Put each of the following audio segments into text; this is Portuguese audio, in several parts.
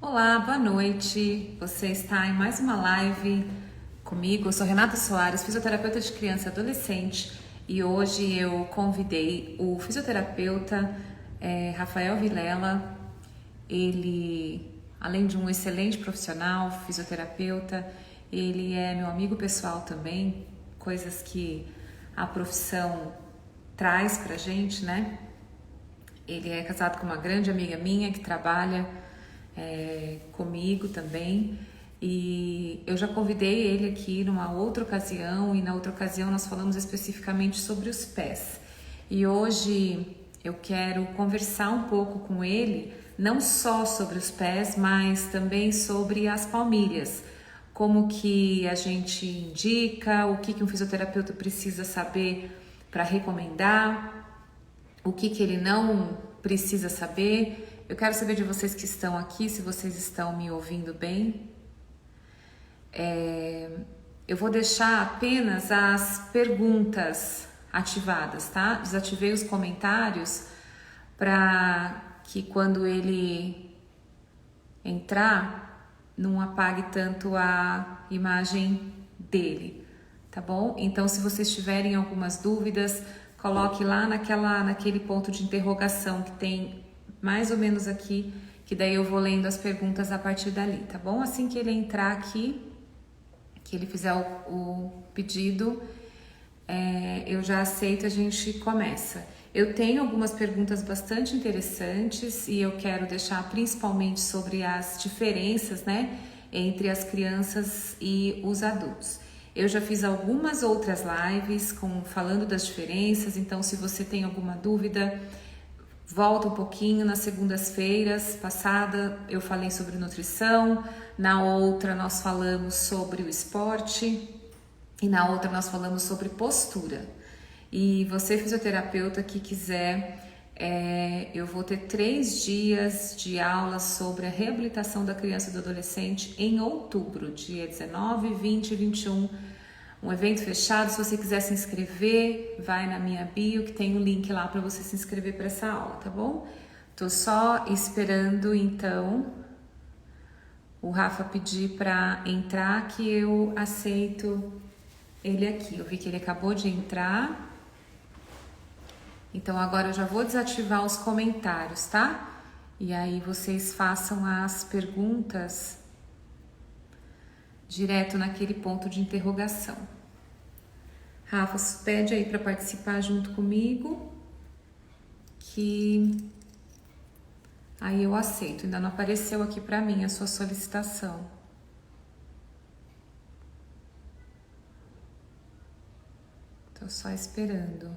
Olá, boa noite. Você está em mais uma live comigo. Eu sou Renata Soares, fisioterapeuta de criança e adolescente, e hoje eu convidei o fisioterapeuta Rafael Vilela. Ele, além de um excelente profissional, fisioterapeuta, ele é meu amigo pessoal também, coisas que a profissão traz pra gente, né? Ele é casado com uma grande amiga minha que trabalha comigo também, e eu já convidei ele aqui numa outra ocasião, e na outra ocasião nós falamos especificamente sobre os pés. E hoje eu quero conversar um pouco com ele, não só sobre os pés, mas também sobre as palmilhas. Como que a gente indica, o que um fisioterapeuta precisa saber para recomendar, o que ele não precisa saber. Eu quero saber de vocês que estão aqui, se vocês estão me ouvindo bem. Eu vou deixar apenas as perguntas ativadas, tá? Desativei os comentários para que quando ele entrar, não apague tanto a imagem dele, tá bom? Então, se vocês tiverem algumas dúvidas, coloque lá naquele ponto de interrogação que tem mais ou menos aqui, que daí eu vou lendo as perguntas a partir dali, tá bom? Assim que ele entrar aqui, que ele fizer o pedido, eu já aceito, a gente começa. Eu tenho algumas perguntas bastante interessantes e eu quero deixar principalmente sobre as diferenças, né, entre as crianças e os adultos. Eu já fiz algumas outras lives falando das diferenças, então se você tem alguma dúvida, volta um pouquinho. Nas segundas-feiras passada eu falei sobre nutrição, na outra nós falamos sobre o esporte e na outra nós falamos sobre postura. E você, fisioterapeuta, que quiser, eu vou ter 3 dias de aulas sobre a reabilitação da criança e do adolescente em outubro, dia 19, 20 e 21. Um evento fechado. Se você quiser se inscrever, vai na minha bio que tem o link lá para você se inscrever para essa aula, tá bom? Tô só esperando então o Rafa pedir para entrar, que eu aceito ele aqui. Eu vi que ele acabou de entrar. Então agora eu já vou desativar os comentários, tá? E aí vocês façam as perguntas direto naquele ponto de interrogação. Rafa, pede aí para participar junto comigo, que aí eu aceito. Ainda não apareceu aqui para mim a sua solicitação. Tô só esperando.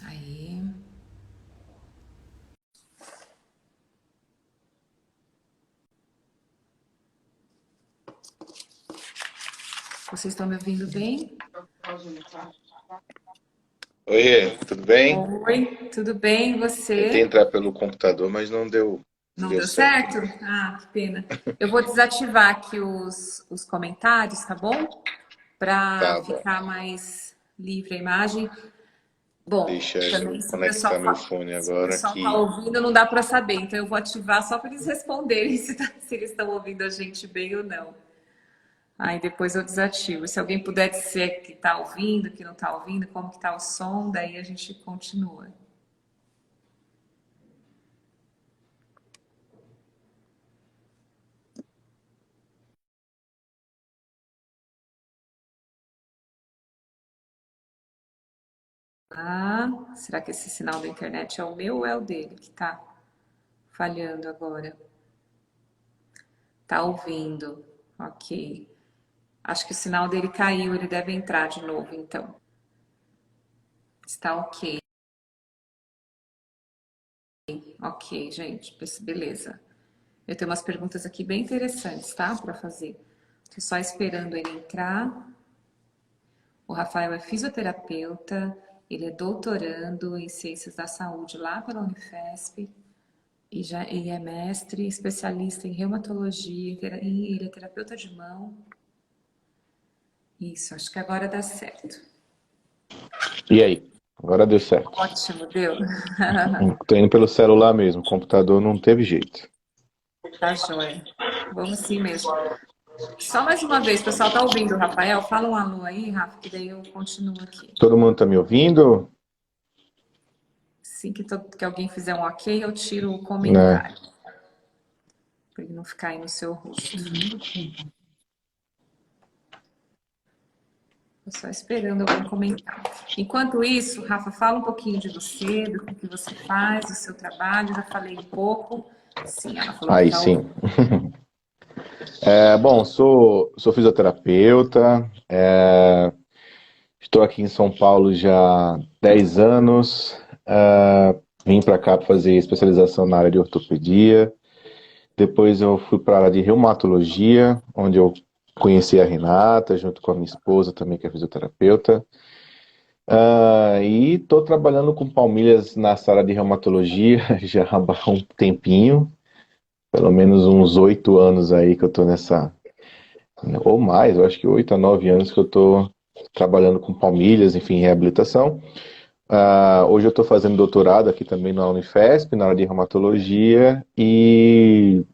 Aí. Vocês estão me ouvindo bem? Oi, tudo bem? Oi, tudo bem? E Tentei você? entrar pelo computador, mas não Não deu deu certo, certo? não. Ah, que pena. Eu vou desativar aqui os comentários, tá bom? Para Tá bom. ficar mais livre a imagem. Bom, Deixa eu também conectar meu fone se o agora pessoal tá aqui. ouvindo, não dá para saber. Então eu vou ativar só para eles responderem se eles estão ouvindo a gente bem ou não. Aí depois eu desativo. Se alguém puder dizer que tá ouvindo, que não tá ouvindo, como que tá o som, daí a gente continua. Ah, será que esse sinal da internet é o meu ou é o dele que tá falhando agora? Tá ouvindo. Ok. Acho que o sinal dele caiu, ele deve entrar de novo, então. Está ok. Ok, gente, beleza. Eu tenho umas perguntas aqui bem interessantes, tá? Para fazer. Tô só esperando ele entrar. O Rafael é fisioterapeuta, ele é doutorando em Ciências da Saúde lá pela Unifesp. e é mestre, especialista em reumatologia, ele é terapeuta de mão. Isso, acho que agora dá certo. E aí? Agora deu certo. Ótimo, deu. Tô indo pelo celular mesmo, o computador não teve jeito. Tá joia. Vamos sim mesmo. Só mais uma vez, o pessoal tá ouvindo, Rafael? Fala um alô aí, Rafa, que daí eu continuo aqui. Todo mundo tá me ouvindo? Assim que alguém fizer um ok, eu tiro o Né? comentário. Para ele não ficar aí no seu rosto. Estou só esperando alguém comentar. Enquanto isso, Rafa, fala um pouquinho de você, do que você faz, do seu trabalho. Já falei um pouco. Sim, ela falou que Aí está sim. ouvindo. Bom, sou fisioterapeuta, estou aqui em São Paulo já há 10 anos, vim para cá para fazer especialização na área de ortopedia, depois eu fui para a área de reumatologia, onde eu conheci a Renata, junto com a minha esposa também, que é fisioterapeuta, e estou trabalhando com palmilhas nessa área de reumatologia já há um tempinho, pelo menos uns 8 anos aí que eu estou nessa. Ou mais, eu acho que 8 a 9 anos que eu estou trabalhando com palmilhas, enfim, reabilitação. Hoje eu estou fazendo doutorado aqui também na Unifesp, na área de reumatologia, e,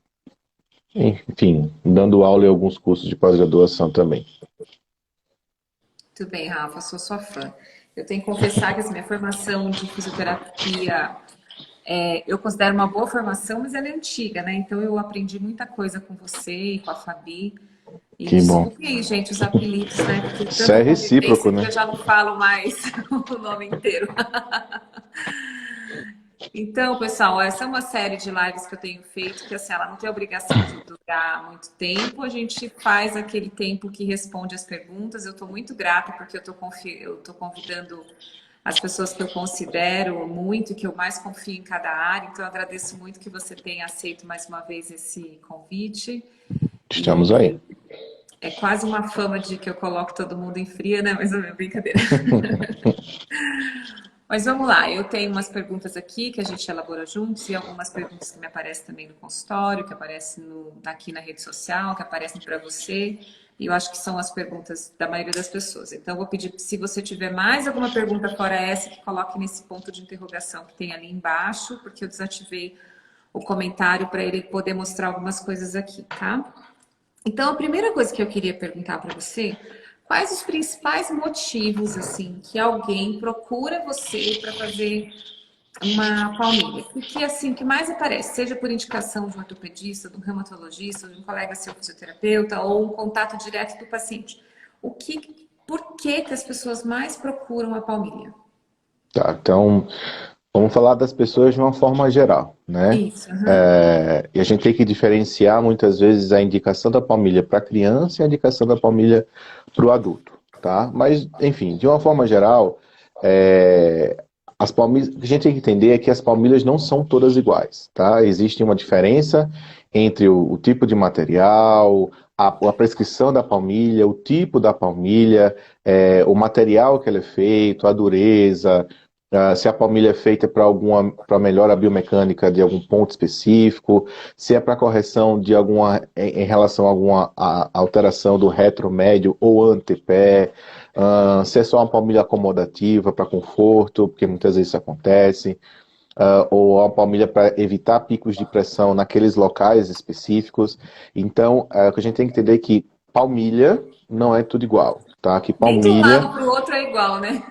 enfim, dando aula em alguns cursos de pós-graduação também. Tudo bem, Rafa, sou sua fã. Eu tenho que confessar que assim, minha formação de fisioterapia eu considero uma boa formação, mas ela é antiga, né? Então eu aprendi muita coisa com você e com a Fabi. E Que bom. desculpe aí, gente, os apelidos, né? Porque Isso é tanta recíproco, convivência que né? eu já não falo mais o nome inteiro. Então, pessoal, essa é uma série de lives que eu tenho feito, que assim, ela não tem obrigação de durar muito tempo, a gente faz aquele tempo que responde as perguntas. Eu estou muito grata porque eu tô convidando as pessoas que eu considero muito e que eu mais confio em cada área, então eu agradeço muito que você tenha aceito mais uma vez esse convite. Estamos aí. E é quase uma fama de que eu coloco todo mundo em fria, né? Mas é brincadeira. Mas vamos lá, eu tenho umas perguntas aqui que a gente elabora juntos e algumas perguntas que me aparecem também no consultório, que aparecem aqui na rede social, que aparecem para você. E eu acho que são as perguntas da maioria das pessoas. Então, eu vou pedir, se você tiver mais alguma pergunta fora essa, que coloque nesse ponto de interrogação que tem ali embaixo, porque eu desativei o comentário para ele poder mostrar algumas coisas aqui, tá? Então, a primeira coisa que eu queria perguntar para você, quais os principais motivos assim que alguém procura você para fazer uma palmilha? O que assim que mais aparece, seja por indicação de um ortopedista, de um reumatologista, de um colega seu fisioterapeuta ou um contato direto do paciente? Por que as pessoas mais procuram a palmilha? Tá, então, vamos falar das pessoas de uma forma geral, né? Isso, aham. E a gente tem que diferenciar muitas vezes a indicação da palmilha para a criança e a indicação da palmilha para o adulto, tá? Mas, enfim, de uma forma geral, as palmilhas, o que a gente tem que entender é que as palmilhas não são todas iguais, tá? Existe uma diferença entre o tipo de material, a prescrição da palmilha, o tipo da palmilha, o material que ela é feito, a dureza, se a palmilha é feita para melhora biomecânica de algum ponto específico, se é para correção de alguma em relação a alguma alteração do retromédio ou antepé, se é só uma palmilha acomodativa para conforto, porque muitas vezes isso acontece, ou uma palmilha para evitar picos de pressão naqueles locais específicos. Então, o que a gente tem que entender é que palmilha não é tudo igual, tá? Que Nem de um palmilha lado para o outro é igual, né?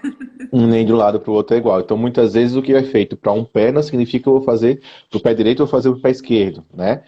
nem de um lado para o outro é igual. Então, muitas vezes, o que é feito para um pé não significa que eu vou fazer para o pé direito ou fazer para o pé esquerdo, né?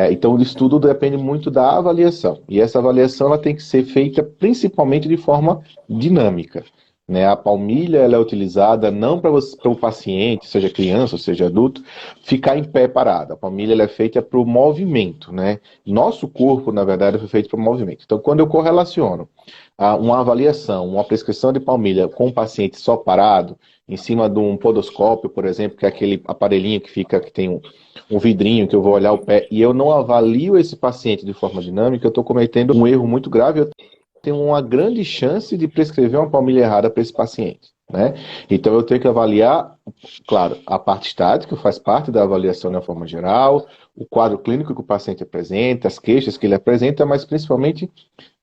Então, isso tudo depende muito da avaliação. E essa avaliação ela tem que ser feita principalmente de forma dinâmica. Né? A palmilha ela é utilizada não para o paciente, seja criança ou seja adulto, ficar em pé parado. A palmilha ela é feita para o movimento. Né? Nosso corpo, na verdade, foi feito para o movimento. Então, quando eu correlaciono uma avaliação, uma prescrição de palmilha com o paciente só parado, em cima de um podoscópio, por exemplo, que é aquele aparelhinho que tem um vidrinho que eu vou olhar o pé, e eu não avalio esse paciente de forma dinâmica, eu estou cometendo um erro muito grave, eu tenho uma grande chance de prescrever uma palmilha errada para esse paciente. né? Então eu tenho que avaliar, claro, a parte estática faz parte da avaliação de uma forma geral, o quadro clínico que o paciente apresenta, as queixas que ele apresenta, mas principalmente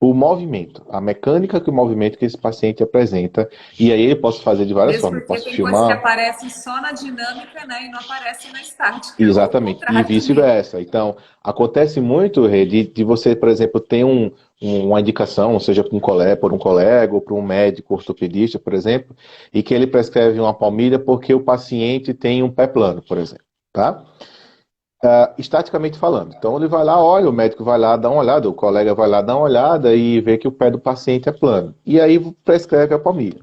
o movimento, a mecânica que o movimento que esse paciente apresenta. E aí eu posso fazer de várias Mesmo formas. Eu porque posso tem coisas que filmar. aparecem só na dinâmica, né, e não aparecem na estática, ou ao Exatamente, e contrário também. vice-versa. Então, acontece muito, Rê, de você, por exemplo, ter uma indicação, seja por um colega ou por um médico ortopedista, por exemplo, e que ele prescreve uma palmilha porque o paciente tem um pé plano, por exemplo, tá? Estaticamente falando. Então, ele vai lá, olha, o médico vai lá dar uma olhada, o colega vai lá dar uma olhada e vê que o pé do paciente é plano. E aí prescreve a palmilha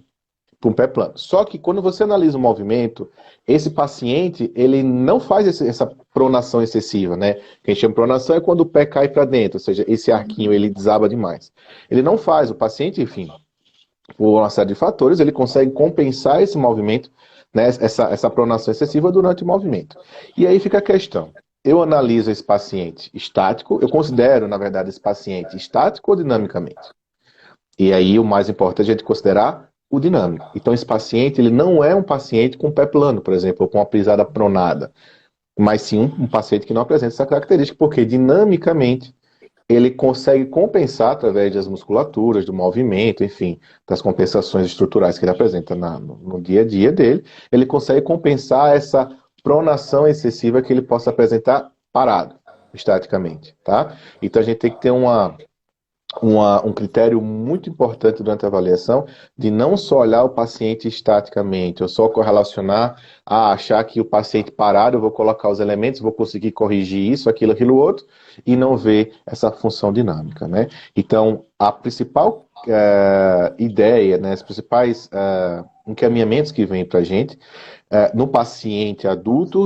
para um pé plano. Só que quando você analisa o movimento, esse paciente, ele não faz essa pronação excessiva, né? O que a gente chama de pronação é quando o pé cai para dentro, ou seja, esse arquinho ele desaba demais. Ele não faz, o paciente, enfim, por uma série de fatores, ele consegue compensar esse movimento, né, essa pronação excessiva durante o movimento. E aí fica a questão. Eu analiso esse paciente estático, eu considero, na verdade, esse paciente estático ou dinamicamente? E aí o mais importante é a gente considerar o dinâmico. Então esse paciente, ele não é um paciente com pé plano, por exemplo, ou com uma pisada pronada, mas sim um paciente que não apresenta essa característica, porque dinamicamente ele consegue compensar através das musculaturas, do movimento, enfim, das compensações estruturais que ele apresenta no dia a dia dele, ele consegue compensar essa pronação excessiva que ele possa apresentar parado, estaticamente, tá? Então a gente tem que ter um critério muito importante durante a avaliação de não só olhar o paciente estaticamente, ou só correlacionar a achar que o paciente parado, eu vou colocar os elementos, vou conseguir corrigir isso, aquilo, outro, e não ver essa função dinâmica, né? Então, a principal ideia, né, os principais encaminhamentos que vêm para a gente no paciente adulto,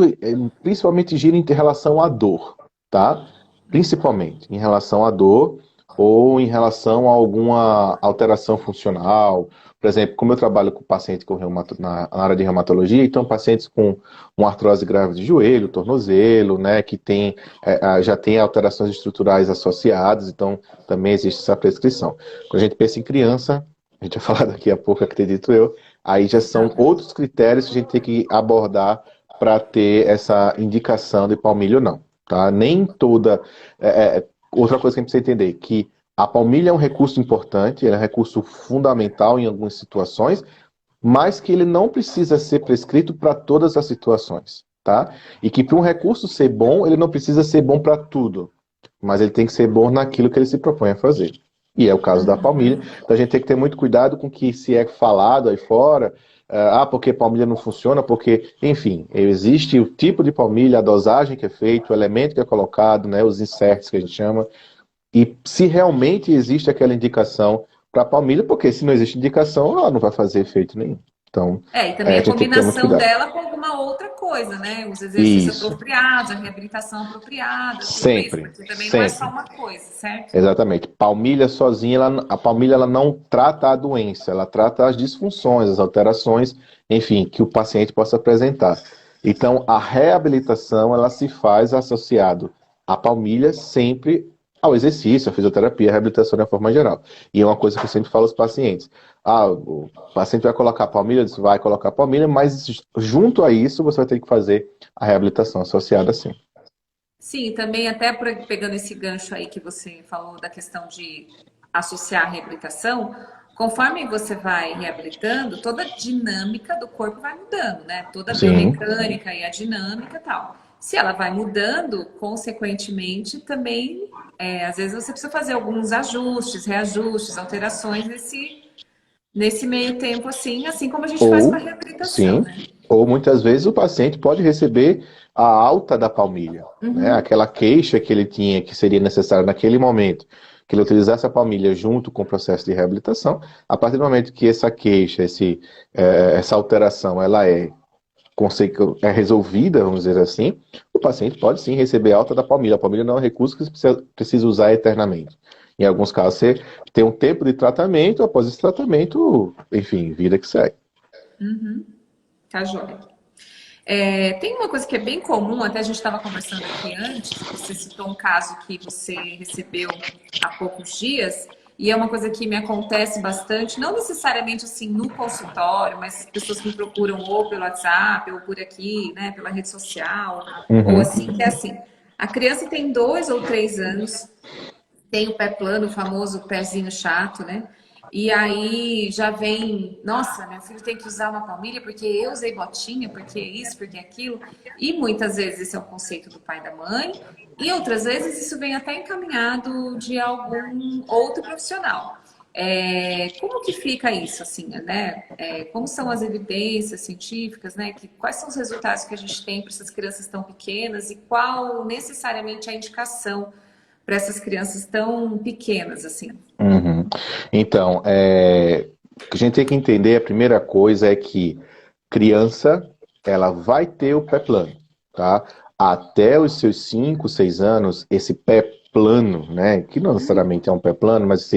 principalmente gira em relação à dor, tá? Principalmente em relação à dor, ou em relação a alguma alteração funcional. Por exemplo, como eu trabalho com pacientes na área de reumatologia, então pacientes com uma artrose grave de joelho, tornozelo, né, que já tem alterações estruturais associadas, então também existe essa prescrição. Quando a gente pensa em criança, a gente vai falar daqui a pouco, acredito eu, aí já são outros critérios que a gente tem que abordar para ter essa indicação de palmilha ou não. Tá? Nem toda. Outra coisa que a gente precisa entender, que a palmilha é um recurso importante, ele é um recurso fundamental em algumas situações, mas que ele não precisa ser prescrito para todas as situações, tá? E que para um recurso ser bom, ele não precisa ser bom para tudo, mas ele tem que ser bom naquilo que ele se propõe a fazer. E é o caso da palmilha. Então a gente tem que ter muito cuidado com o que se é falado aí fora, porque palmilha não funciona, porque, enfim, existe o tipo de palmilha, a dosagem que é feita, o elemento que é colocado, né, os inserts que a gente chama, e se realmente existe aquela indicação para a palmilha, porque se não existe indicação, ela não vai fazer efeito nenhum. Então, E também a a gente tem que ter muito combinação cuidado. dela com alguma outra coisa, né? Os exercícios Isso, apropriados, a reabilitação apropriada, tudo isso, sempre, porque também não é só sempre. uma coisa, certo? Exatamente. Palmilha sozinha, a palmilha ela não trata a doença, ela trata as disfunções, as alterações, enfim, que o paciente possa apresentar. Então, a reabilitação, ela se faz associado à palmilha sempre ao exercício, à fisioterapia, à reabilitação de uma forma geral. E é uma coisa que eu sempre falo aos pacientes. O paciente vai colocar a palmilha, vai colocar a palmilha, mas junto a isso, você vai ter que fazer a reabilitação associada sim. Sim, também até pegando esse gancho aí que você falou da questão de associar a reabilitação, conforme você vai reabilitando, toda a dinâmica do corpo vai mudando, né? Toda a Sim, biomecânica e a dinâmica e tal. Se ela vai mudando, consequentemente, também, às vezes você precisa fazer alguns ajustes, reajustes, alterações nesse meio tempo, assim como a gente faz com a ou, reabilitação, sim, né? ou muitas vezes o paciente pode receber a alta da palmilha, né? Aquela queixa que ele tinha, que seria necessária naquele momento, que ele utilizasse a palmilha junto com o processo de reabilitação. A partir do momento que essa queixa, essa alteração, ela é resolvida, vamos dizer assim, o paciente pode sim receber alta da palmilha. A palmilha não é um recurso que você precisa usar eternamente. Em alguns casos, você tem um tempo de tratamento, após esse tratamento, enfim, vida que segue. Tá joia. Tem uma coisa que é bem comum, até a gente estava conversando aqui antes, você citou um caso que você recebeu há poucos dias, e é uma coisa que me acontece bastante, não necessariamente assim no consultório, mas pessoas que me procuram ou pelo WhatsApp, ou por aqui, né, pela rede social, ou Uhum. assim, que é assim, a criança tem 2 ou 3 anos, tem o pé plano, o famoso pezinho chato, né? E aí já vem, nossa, meu filho tem que usar uma palmilha porque eu usei botinha, porque isso, porque aquilo. E muitas vezes esse é o conceito do pai e da mãe, e outras vezes isso vem até encaminhado de algum outro profissional. Como que fica isso, assim, né? Como são as evidências científicas, né? Quais são os resultados que a gente tem para essas crianças tão pequenas e qual necessariamente a indicação para essas crianças tão pequenas, assim? Uhum. Então, o que a gente tem que entender, a primeira coisa é que criança, ela vai ter o pé plano, tá? Até os seus 5, 6 anos, esse pé plano, né? Que não necessariamente é um pé plano, mas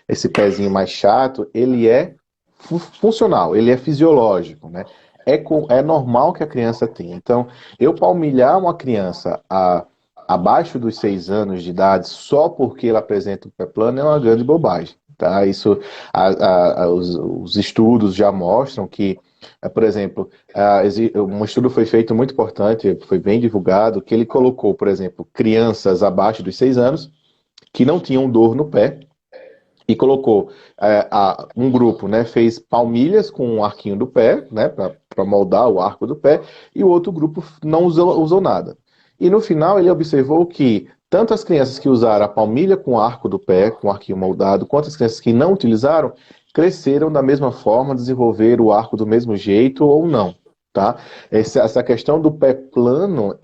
esse pezinho mais chato, ele é funcional, ele é fisiológico, né? É normal que a criança tenha. Então, eu palmilhar uma criança abaixo dos 6 anos de idade só porque ela apresenta o pé plano é uma grande bobagem, tá? Isso, os estudos já mostram que, por exemplo, um estudo foi feito muito importante, foi bem divulgado, que ele colocou, por exemplo, crianças abaixo dos 6 anos que não tinham dor no pé e colocou um grupo, né, fez palmilhas com o arquinho do pé, né, para moldar o arco do pé, e o outro grupo não usou nada. E no final ele observou que tanto as crianças que usaram a palmilha com o arco do pé, com o arquinho moldado, quanto as crianças que não utilizaram, cresceram da mesma forma, desenvolveram o arco do mesmo jeito ou não. Tá? Essa questão do pé plano,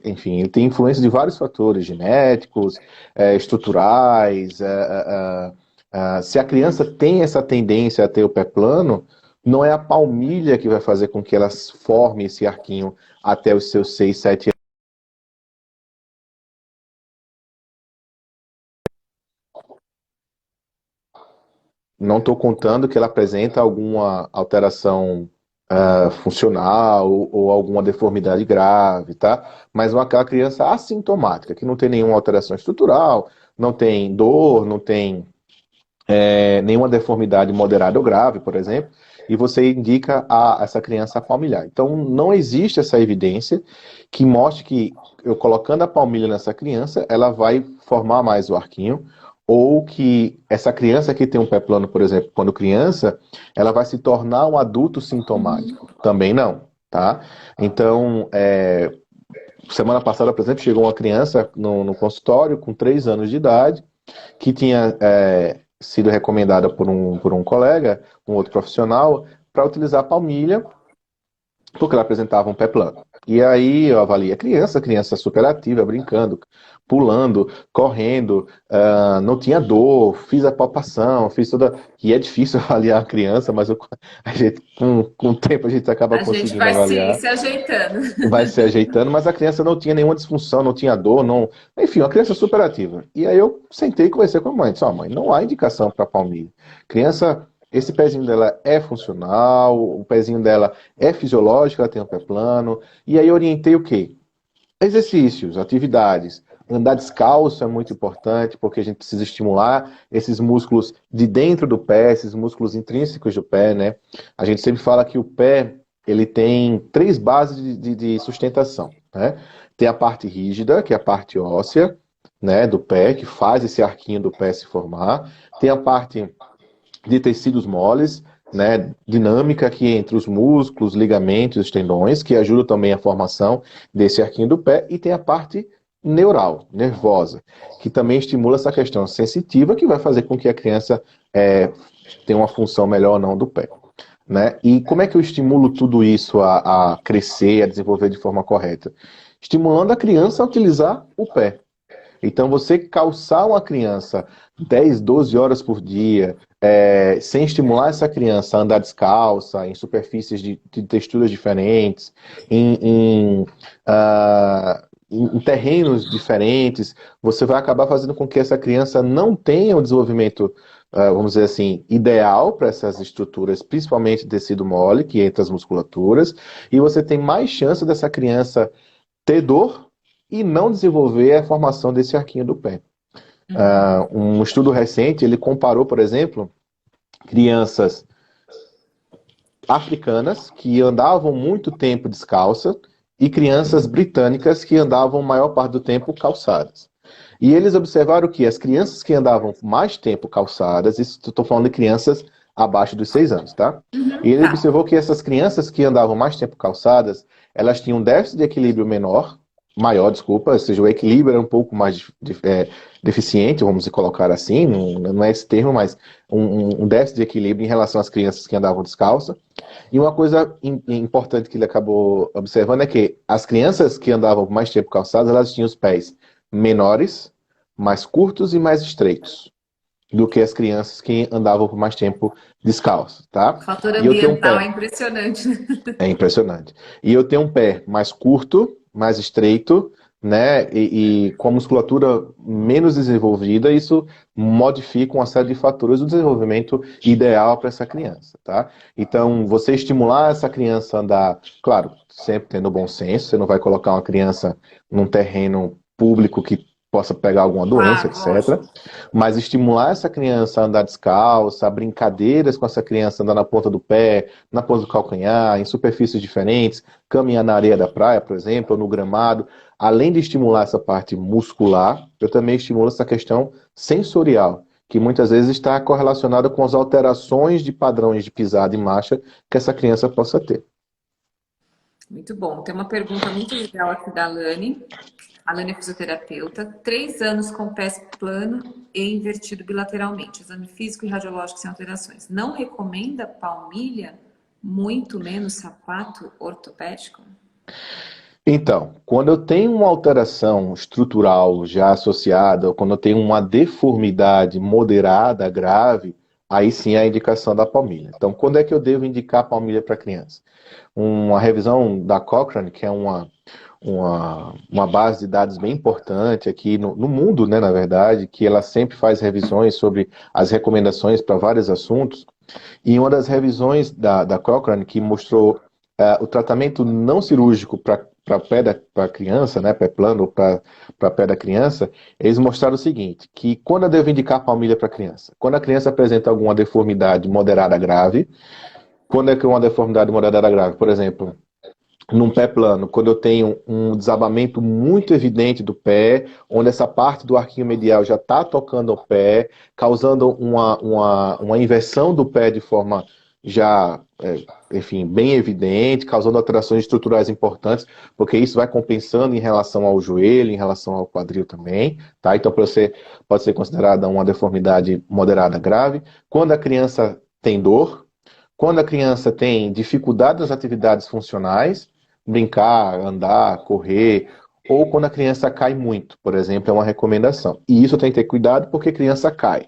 enfim, ele tem influência de vários fatores genéticos, estruturais. Se a criança tem essa tendência a ter o pé plano, não é a palmilha que vai fazer com que ela forme esse arquinho até os seus 6, 7 anos. Não estou contando que ela apresenta alguma alteração funcional ou alguma deformidade grave, tá? Mas aquela criança assintomática, que não tem nenhuma alteração estrutural, não tem dor, não tem nenhuma deformidade moderada ou grave, por exemplo, e você indica a essa criança a palmilhar. Então, não existe essa evidência que mostre que eu colocando a palmilha nessa criança, ela vai formar mais o arquinho, ou que essa criança que tem um pé plano, por exemplo, quando criança, ela vai se tornar um adulto sintomático. Também não, tá? Então, semana passada, por exemplo, chegou uma criança no consultório com 3 anos de idade, que tinha sido recomendada por um colega, um outro profissional, para utilizar a palmilha, porque ela apresentava um pé plano. E aí eu avaliei a criança super ativa, brincando, pulando, correndo, não tinha dor, fiz a palpação, fiz toda. E é difícil avaliar a criança, mas a gente, com o tempo a gente acaba A gente conseguindo vai se, avaliar. se ajeitando. Vai se ajeitando, mas a criança não tinha nenhuma disfunção, não tinha dor, não. Enfim, uma criança super ativa. E aí eu sentei e conversei com a mãe. Disse, ó, mãe, não há indicação para palmilha. Criança, esse pezinho dela é funcional, o pezinho dela é fisiológico, ela tem um pé plano. E aí eu orientei o quê? Exercícios, atividades. Andar descalço é muito importante, porque a gente precisa estimular esses músculos de dentro do pé, esses músculos intrínsecos do pé, né? A gente sempre fala que o pé, ele tem 3 bases de sustentação, né? Tem a parte rígida, que é a parte óssea, né, do pé, que faz esse arquinho do pé se formar. Tem a parte de tecidos moles, né, dinâmica aqui entre os músculos, ligamentos, os tendões, que ajuda também a formação desse arquinho do pé, e tem a parte neural, nervosa, que também estimula essa questão sensitiva, que vai fazer com que a criança tenha uma função melhor ou não do pé. Né? E como é que eu estimulo tudo isso a crescer, a desenvolver de forma correta? Estimulando a criança a utilizar o pé. Então, você calçar uma criança 10, 12 horas por dia, sem estimular essa criança a andar descalça, em superfícies de texturas diferentes, em terrenos diferentes, você vai acabar fazendo com que essa criança não tenha o desenvolvimento, vamos dizer assim, ideal para essas estruturas, principalmente tecido mole, que entra as musculaturas, e você tem mais chance dessa criança ter dor e não desenvolver a formação desse arquinho do pé. Um estudo recente, ele comparou, por exemplo, crianças africanas que andavam muito tempo descalça e crianças britânicas que andavam maior parte do tempo calçadas. E eles observaram que as crianças que andavam mais tempo calçadas, isso estou falando de crianças abaixo dos 6 anos, tá? E ele Tá. observou que essas crianças que andavam mais tempo calçadas, elas tinham um déficit de equilíbrio maior, desculpa, ou seja, o equilíbrio era um pouco mais deficiente, vamos colocar assim, não é esse termo, mas um déficit de equilíbrio em relação às crianças que andavam descalça. E uma coisa importante que ele acabou observando é que as crianças que andavam mais tempo calçadas, elas tinham os pés menores, mais curtos e mais estreitos do que as crianças que andavam por mais tempo descalços, O tá? fator E eu tenho um ambiental é pé, impressionante, né? é impressionante. E eu tenho um pé mais curto, mais estreito, né? E com a musculatura menos desenvolvida, isso modifica uma série de fatores do desenvolvimento ideal para essa criança, tá? Então, você estimular essa criança a andar, claro, sempre tendo bom senso, você não vai colocar uma criança num terreno público que possa pegar alguma doença, Claro, etc. lógico. Mas estimular essa criança a andar descalça, brincadeiras com essa criança, andar na ponta do pé, na ponta do calcanhar, em superfícies diferentes, caminhar na areia da praia, por exemplo, ou no gramado. Além de estimular essa parte muscular, eu também estimulo essa questão sensorial, que muitas vezes está correlacionada com as alterações de padrões de pisada e marcha que essa criança possa ter. Muito bom. Tem uma pergunta muito legal aqui da Alane. A Alane é fisioterapeuta. 3 anos com pés plano e invertido bilateralmente. Exame físico e radiológico sem alterações. Não recomenda palmilha, muito menos sapato ortopédico? Então, quando eu tenho uma alteração estrutural já associada, ou quando eu tenho uma deformidade moderada, grave, aí sim é a indicação da palmilha. Então, quando é que eu devo indicar a palmilha para criança? Uma revisão da Cochrane, que é uma base de dados bem importante aqui no mundo, né, na verdade, que ela sempre faz revisões sobre as recomendações para vários assuntos. E uma das revisões da Cochrane que mostrou o tratamento não cirúrgico para pé da criança, né, pé plano ou para pé da criança, eles mostraram o seguinte, que quando eu devo indicar palmilha para a criança? Quando a criança apresenta alguma deformidade moderada grave, quando é que é uma deformidade moderada grave? Por exemplo, num pé plano, quando eu tenho um desabamento muito evidente do pé, onde essa parte do arquinho medial já está tocando o pé, causando uma inversão do pé de forma já, enfim, bem evidente, causando alterações estruturais importantes, porque isso vai compensando em relação ao joelho, em relação ao quadril também, tá? Então, pode ser considerada uma deformidade moderada grave. Quando a criança tem dor, quando a criança tem dificuldade nas atividades funcionais, brincar, andar, correr, ou quando a criança cai muito, por exemplo, é uma recomendação. E isso tem que ter cuidado porque a criança cai,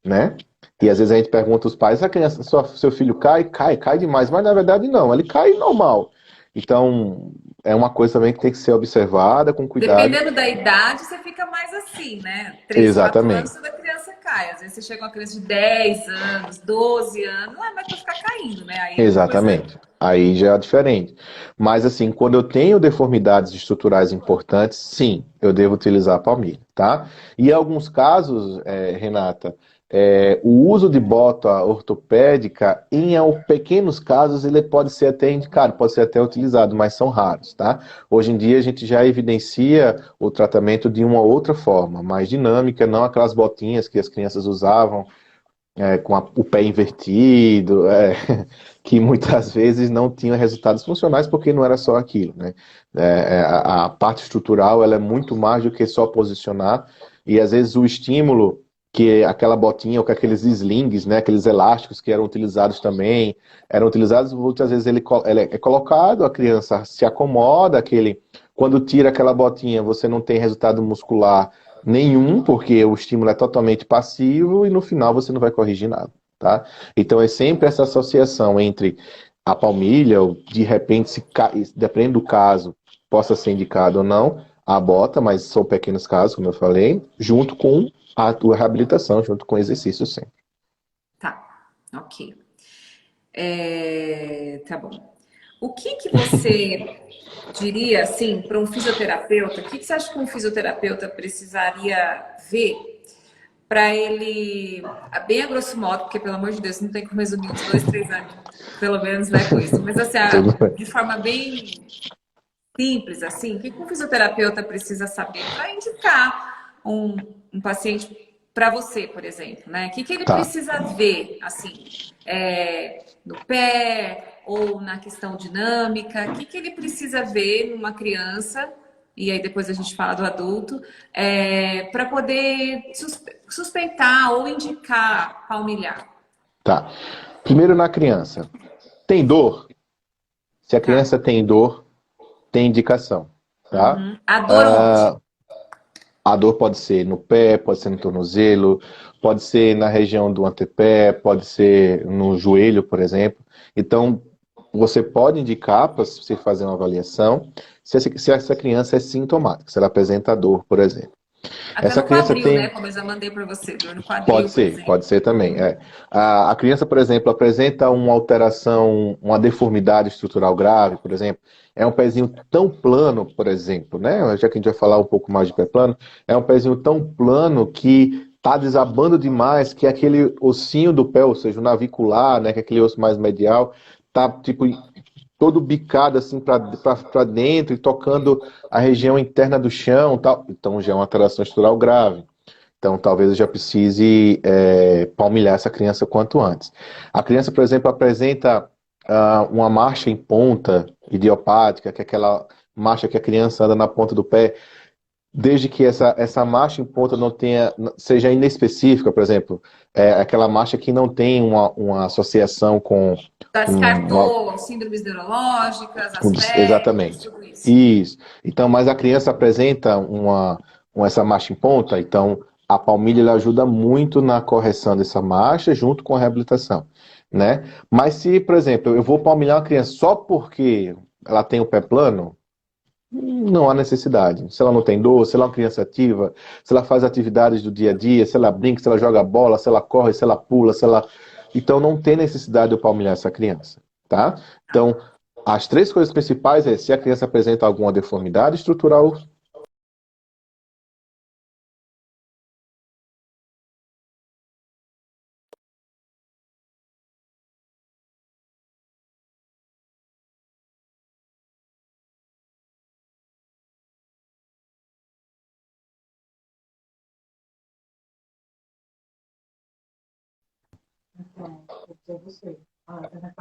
né? E às vezes a gente pergunta aos pais, a criança, seu filho cai demais, mas na verdade não, ele cai normal. Então, é uma coisa também que tem que ser observada com cuidado. Dependendo da idade, você fica mais assim, né? 3, 4 anos, Exatamente. toda criança cai. Às vezes você chega uma criança de 10 anos, 12 anos, não é mais pra ficar caindo, né? Aí é uma coisa. Exatamente. Aí já é diferente. Mas assim, quando eu tenho deformidades estruturais importantes, sim, eu devo utilizar a palmilha, tá? E em alguns casos, Renata, o uso de bota ortopédica, pequenos casos, ele pode ser até indicado, pode ser até utilizado, mas são raros, tá? Hoje em dia a gente já evidencia o tratamento de uma outra forma, mais dinâmica, não aquelas botinhas que as crianças usavam com o pé invertido, que muitas vezes não tinham resultados funcionais porque não era só aquilo, né? A parte estrutural ela é muito mais do que só posicionar e às vezes o estímulo que aquela botinha ou que aqueles slings, né, aqueles elásticos que eram utilizados também, eram utilizados muitas vezes ele é colocado, a criança se acomoda, quando tira aquela botinha você não tem resultado muscular nenhum, porque o estímulo é totalmente passivo e no final você não vai corrigir nada, tá? Então é sempre essa associação entre a palmilha, ou de repente, dependendo do caso, possa ser indicado ou não, a bota, mas são pequenos casos, como eu falei, junto com a tua reabilitação, junto com o exercício sempre. Tá, ok. Tá bom. O que que você diria assim para um fisioterapeuta? O que que você acha que um fisioterapeuta precisaria ver para ele, bem a grosso modo, porque pelo amor de Deus, não tem como resumir uns 2, 3 anos, pelo menos, né, com isso. Mas assim, Tudo bem. de forma bem simples, assim, o que um fisioterapeuta precisa saber para indicar um paciente para você, por exemplo, né? O que ele Tá, precisa ver, assim, no pé ou na questão dinâmica? O que ele precisa ver numa criança? E aí depois a gente fala do adulto, para poder suspeitar ou indicar palmilhar. tá. Primeiro na criança. Tem dor? Se a Tá. criança tem dor, tem indicação, tá? Uhum. A dor onde? Ah, a dor pode ser no pé, pode ser no tornozelo, pode ser na região do antepé, pode ser no joelho, por exemplo. Então, você pode indicar para você fazer uma avaliação se essa criança é sintomática, se ela apresenta dor, por exemplo. Até Essa no criança quadril, né? tem. Como eu já mandei para você, dor no quadril, por Pode exemplo. ser também. É. A criança, por exemplo, apresenta uma alteração, uma deformidade estrutural grave, por exemplo. É um pezinho tão plano, por exemplo, né? Já que a gente vai falar um pouco mais de pé plano, é um pezinho tão plano que está desabando demais, que aquele ossinho do pé, ou seja, o navicular, né? Que é aquele osso mais medial, tá tipo todo bicado assim para dentro e tocando a região interna do chão, tal. Então já é uma alteração estrutural grave. Então, talvez eu já precise palmilhar essa criança quanto antes. A criança, por exemplo, apresenta uma marcha em ponta idiopática, que é aquela marcha que a criança anda na ponta do pé, desde que essa marcha em ponta não tenha, seja inespecífica, por exemplo, aquela marcha que não tem uma associação com Já uma, descartou síndromes neurológicas, Asperger, exatamente. tudo isso. Isso. Então, mas a criança apresenta essa marcha em ponta, então a palmilha ela ajuda muito na correção dessa marcha junto com a reabilitação, né? Mas se, por exemplo, eu vou palmilhar uma criança só porque ela tem o pé plano, não há necessidade. Se ela não tem dor, se ela é uma criança ativa, se ela faz atividades do dia a dia, se ela brinca, se ela joga bola, se ela corre, se ela pula, se ela... Então não tem necessidade de eu palmilhar essa criança, tá? Então, as três coisas principais é se a criança apresenta alguma deformidade estrutural.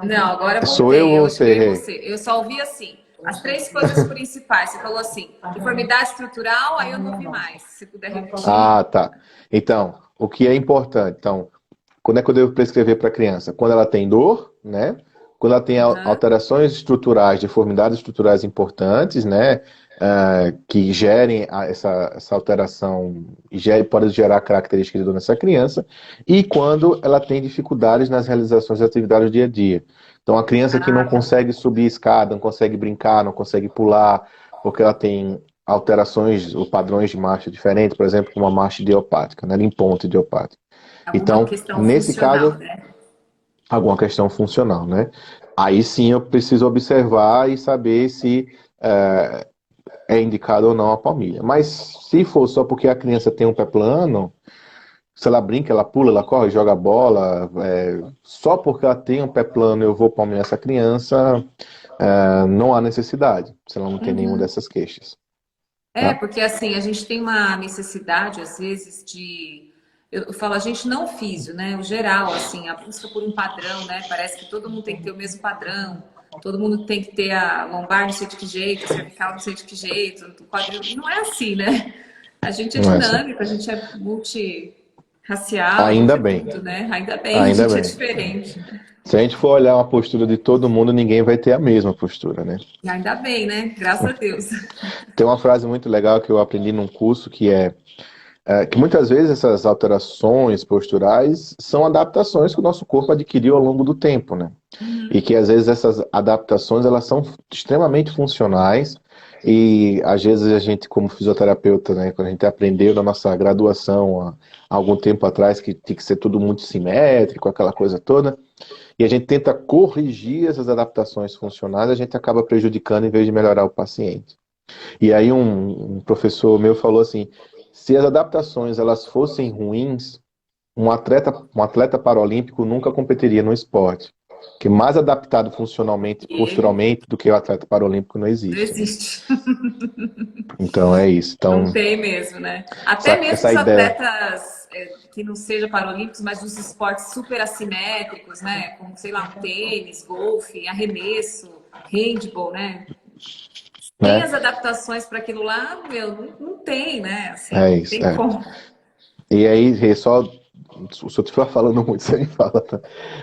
Não, agora Sou eu voltei. ou Eu acho que eu e você? você. Eu só ouvi assim. As três coisas principais. Você falou assim, deformidade estrutural, aí eu não vi mais. Se puder repetir. Ah, tá. Então, o que é importante? Então, quando é que eu devo prescrever para a criança? Quando ela tem dor, né? Quando ela tem Aham. alterações estruturais, deformidades estruturais importantes, né? Que gerem essa alteração e pode gerar características de dor nessa criança. E quando ela tem dificuldades nas realizações das atividades do dia a dia. Então, a criança que não Ah, tá. consegue subir escada, não consegue brincar, não consegue pular, porque ela tem alterações ou padrões de marcha diferentes, por exemplo, como uma marcha idiopática, né? Em ponto idiopática. Alguma Então, questão nesse funcional, caso, né? alguma questão funcional, né? Aí sim eu preciso observar e saber se é indicado ou não a palmilha. Mas se for só porque a criança tem um pé plano, se ela brinca, ela pula, ela corre, joga bola, só porque ela tem um pé plano eu vou palmilhar essa criança, não há necessidade, se ela não tem nenhuma Uhum. dessas queixas, tá? Porque assim, a gente tem uma necessidade, às vezes, eu falo, a gente não físio, né? O geral, assim, a busca por um padrão, né? Parece que todo mundo tem que ter o mesmo padrão, todo mundo tem que ter a lombar não sei de que jeito, a cervical não sei de que jeito, o quadril. E não é assim, né? A gente é Não é assim. dinâmico, a gente é multirracial, a gente Ainda é bem, tudo, né? Ainda bem, a ainda gente é bem. diferente. Se a gente for olhar uma postura de todo mundo, ninguém vai ter a mesma postura, né? E ainda bem, né? Graças a Deus. Tem uma frase muito legal que eu aprendi num curso que que muitas vezes essas alterações posturais são adaptações que o nosso corpo adquiriu ao longo do tempo, né? E que às vezes essas adaptações elas são extremamente funcionais e às vezes a gente como fisioterapeuta, né, quando a gente aprendeu na nossa graduação há algum tempo atrás que tinha que ser tudo muito simétrico, aquela coisa toda, e a gente tenta corrigir essas adaptações funcionais, a gente acaba prejudicando em vez de melhorar o paciente. E aí um professor meu falou assim, Se as adaptações elas fossem ruins, um atleta paralímpico nunca competiria no esporte. Que mais adaptado funcionalmente, E ele posturalmente, do que o atleta paralímpico não não existe, né? existe. Então é isso. Não Então, tem mesmo, né? Até mesmo essa os ideia. atletas que não sejam paralímpicos, mas dos esportes super assimétricos, né? Como, sei lá, um tênis, golfe, arremesso, handball, né? Tem Né? as adaptações para aquilo lá, meu, não tem, né? Assim, É não isso, tem é. como. E aí, Rê, só, se eu estiver falando muito, você me fala, tá?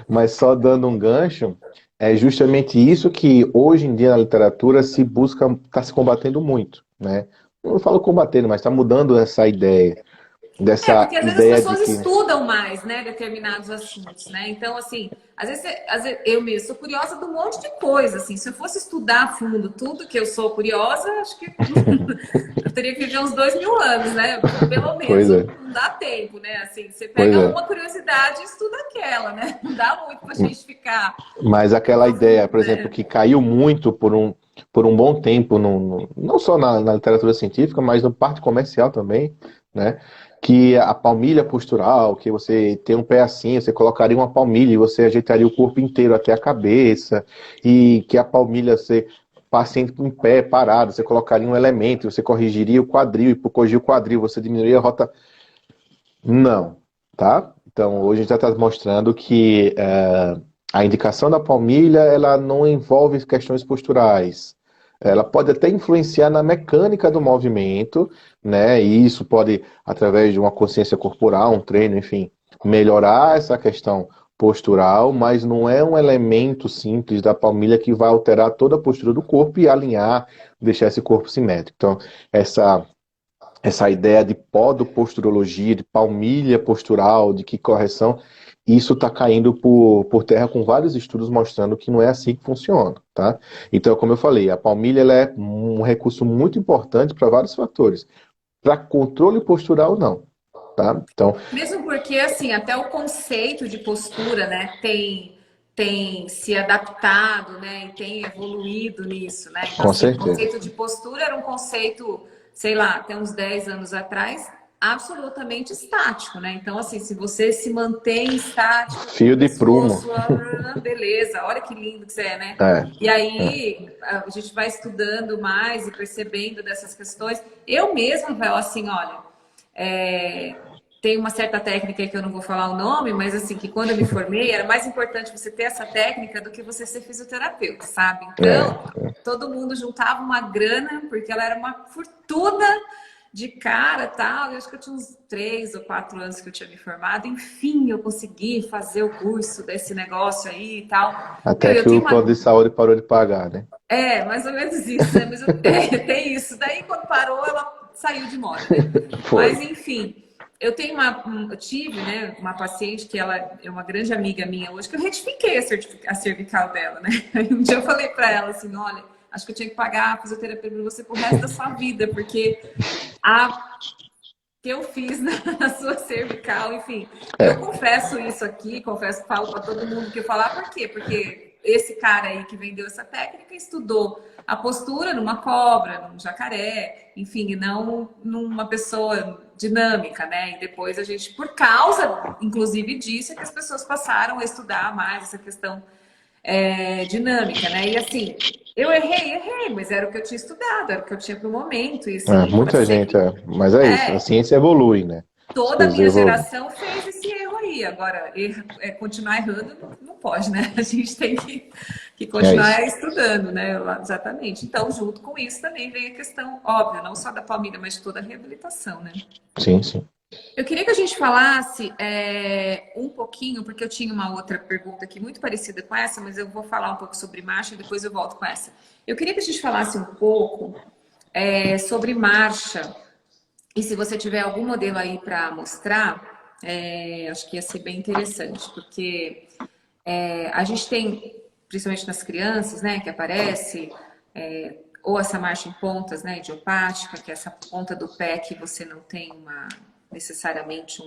Mas só dando um gancho, é justamente isso que hoje em dia na literatura se busca, está se combatendo muito, né? Eu não falo combatendo, mas está mudando essa ideia, É, dessa porque às vezes as ideia de pessoas que, estudam mais, né, determinados assuntos, né? Então, assim, às vezes eu mesmo sou curiosa de um monte de coisa, assim. Se eu fosse estudar a fundo tudo que eu sou curiosa, acho que eu teria que viver uns 2000 anos, né? Pelo menos pois é, não dá tempo, né? Assim, você pois pega é. uma curiosidade e estuda aquela, né? Não dá muito pra gente ficar Mas aquela ideia, por exemplo, né? que caiu muito por um bom tempo, não só na literatura científica, mas no parte comercial também, né? Que a palmilha postural, que você tem um pé assim, você colocaria uma palmilha e você ajeitaria o corpo inteiro até a cabeça, e que a palmilha você paciente em pé, parado, você colocaria um elemento, você corrigiria o quadril, e por corrigir o quadril você diminuiria a rota. Não, tá? Então, hoje a gente já está mostrando que a indicação da palmilha ela não envolve questões posturais. Ela pode até influenciar na mecânica do movimento, né? E isso pode, através de uma consciência corporal, um treino, enfim, melhorar essa questão postural, mas não é um elemento simples da palmilha que vai alterar toda a postura do corpo e alinhar, deixar esse corpo simétrico. Então, essa ideia de podoposturologia, de palmilha postural, de que correção, isso está caindo por terra com vários estudos mostrando que não é assim que funciona, tá? Então, como eu falei, a palmilha ela é um recurso muito importante para vários fatores. Para controle postural, não, tá? Então, Mesmo porque, assim, até o conceito de postura, né, tem se adaptado, né, e tem evoluído nisso, né? Então, com assim, o certeza. conceito de postura era um conceito, sei lá, até uns 10 anos atrás, absolutamente estático, né? Então, assim, se você se mantém estático com o Fio de prumo. pescoço, beleza, olha que lindo que você é, né? É, E é. aí a gente vai estudando mais e percebendo dessas questões. Eu mesma, Vel, assim, olha, é, tem uma certa técnica que eu não vou falar o nome, mas assim, que quando eu me formei, era mais importante você ter essa técnica do que você ser fisioterapeuta, sabe? Então, É. todo mundo juntava uma grana, porque ela era uma fortuna de cara tal. Eu acho que eu tinha uns 3 ou 4 anos que eu tinha me formado. Enfim, eu consegui fazer o curso desse negócio aí e tal. Até Eu que tenho o plano uma. de saúde parou de pagar, né? É, mais ou menos isso, né? Mas tem isso. Daí, quando parou, ela saiu de moda, né? Foi. Mas, enfim, eu tive, né, uma paciente que ela é uma grande amiga minha hoje, que eu retifiquei a cervical dela, né? Aí um dia eu falei pra ela assim, olha, acho que eu tinha que pagar a fisioterapia pra você pro resto da sua vida, porque a que eu fiz na sua cervical, enfim. Eu É. confesso isso aqui, confesso que falo para todo mundo que eu falar, por quê? Porque esse cara aí que vendeu essa técnica estudou a postura numa cobra, num jacaré, enfim, e não numa pessoa dinâmica, né? E depois a gente, por causa, inclusive, disso, é que as pessoas passaram a estudar mais essa questão dinâmica, né? E assim, eu errei, mas era o que eu tinha estudado, era o que eu tinha para o momento, e É, assim, pode muita ser gente, que é. Mas é isso, a é, ciência evolui, né? As toda a coisas minha evoluem. geração fez esse erro aí. Agora, continuar errando não pode, né? A gente tem que É isso. continuar estudando, né? Exatamente. Então, junto com isso também vem a questão óbvia, não só da palmilha, mas de toda a reabilitação, né? Sim, sim. Eu queria que a gente falasse um pouquinho, porque eu tinha uma outra pergunta aqui muito parecida com essa, mas eu vou falar um pouco sobre marcha e depois eu volto com essa. Eu queria que a gente falasse um pouco sobre marcha. E se você tiver algum modelo aí para mostrar, acho que ia ser bem interessante, porque a gente tem, principalmente nas crianças, né, que aparece, ou essa marcha em pontas, né, idiopática, que é essa ponta do pé que você não tem necessariamente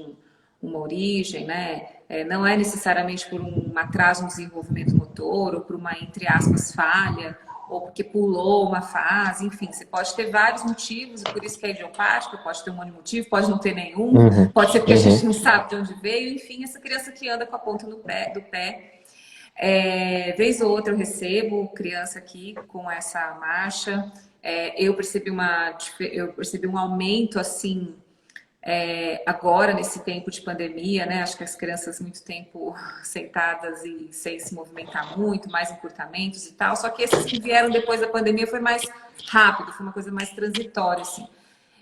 uma origem, né, não é necessariamente por um atraso no desenvolvimento motor ou por uma, entre aspas, falha, ou porque pulou uma fase, enfim, você pode ter vários motivos, e por isso que é idiopática, pode ter um monte de motivo, pode não ter nenhum, Uhum, pode ser porque a gente uhum. não sabe de onde veio, enfim, essa criança que anda com a ponta do pé. Vez ou outra eu recebo criança aqui com essa marcha. Eu percebi um aumento assim agora nesse tempo de pandemia, né? Acho que as crianças muito tempo sentadas e sem se movimentar muito, mais encurtamentos e tal. Só que esses que vieram depois da pandemia foi mais rápido, foi uma coisa mais transitória, assim.